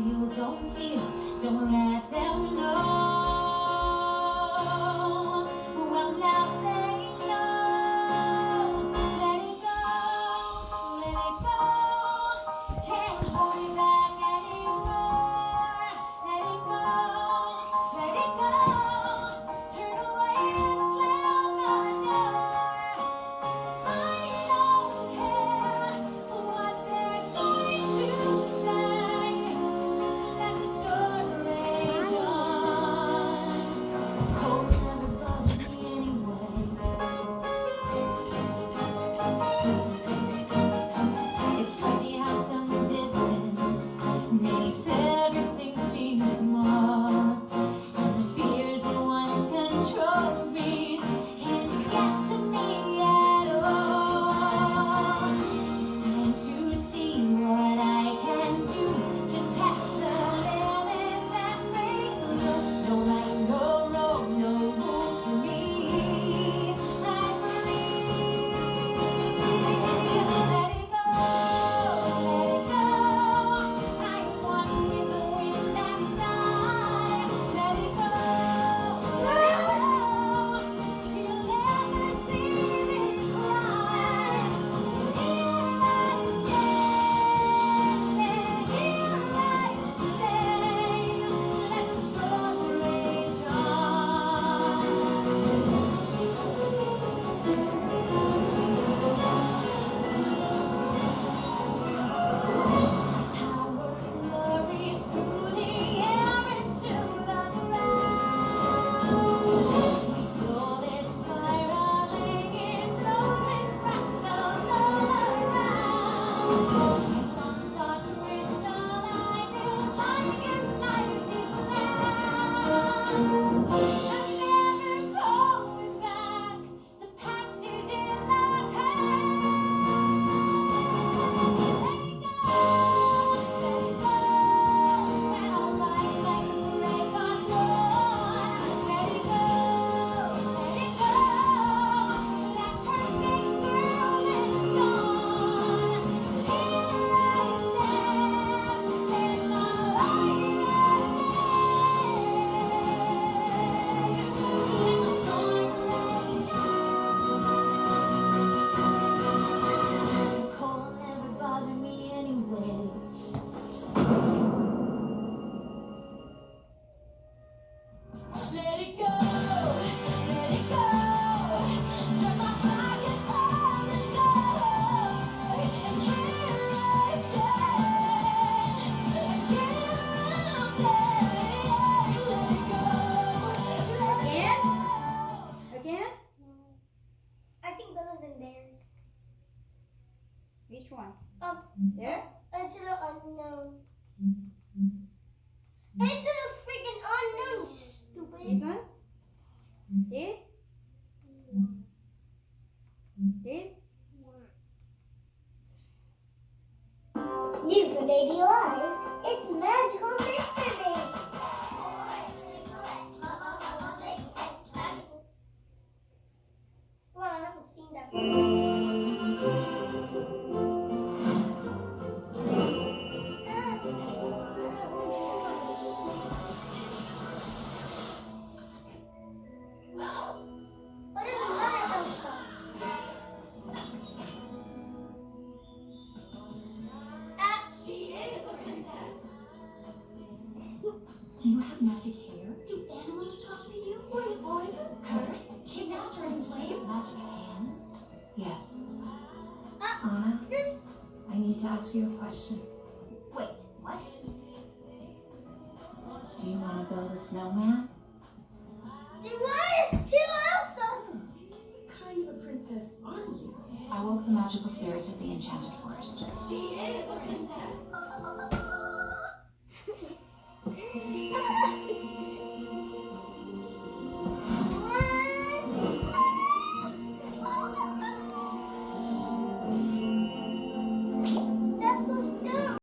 you don't feel, don't let them know. Well, now they know. Let it go, let it go. Can't hold it back anymore. Let it go, let it go. Turn away and slam the door. I don't care what they're going to say. Let the story rage on. Cold never bothered me anyway. It's funny how some distance makes everything seem small. And the fears that once controlled me can't get to me at all. It's time to see what I can do to test the limits and break the rule. No right, no road, no rules for me. I'm free. Let it go, let it go. I'm one with the wind and sky. Let it go, let it go. You'll never see me cry. Here I stand, here I stay. Let the storm rage on. Power glories through the air into the ground. We saw this spiraling, it flows in fractals all around. My lungs are crystallized, it's like an icy blast. I'm never going back. The past is in the past. Let it go, let it go. When all lights like a break on dawn. Let it go, let it go. That perfect world is gone. Here I stand in the light of day. Let the storm rage on. The cold never bothered me anyway. Let it go, let it go. Turn my pockets on the door. And here I stand. And here I'll stay. Let it go, let it Again? go. Again? I think that was in theirs. Which one? There? Into the unknown. Into the freaking unknown, stupid. This one? This? This? New for Baby Live, it's Magical Mixer Day. Well, I haven't seen that What is another Elsa? She is a princess. Do you have magic hair? Do animals talk to you? Were you poison? Curse? Kidnapped or enslaved? Magic hands? Yes. Anna, This I need to ask you a question. Wait, what? Do you want to build a snowman? then why is two Elsa? What kind of a princess are you? I woke the magical spirits of the Enchanted Forest. She is a princess.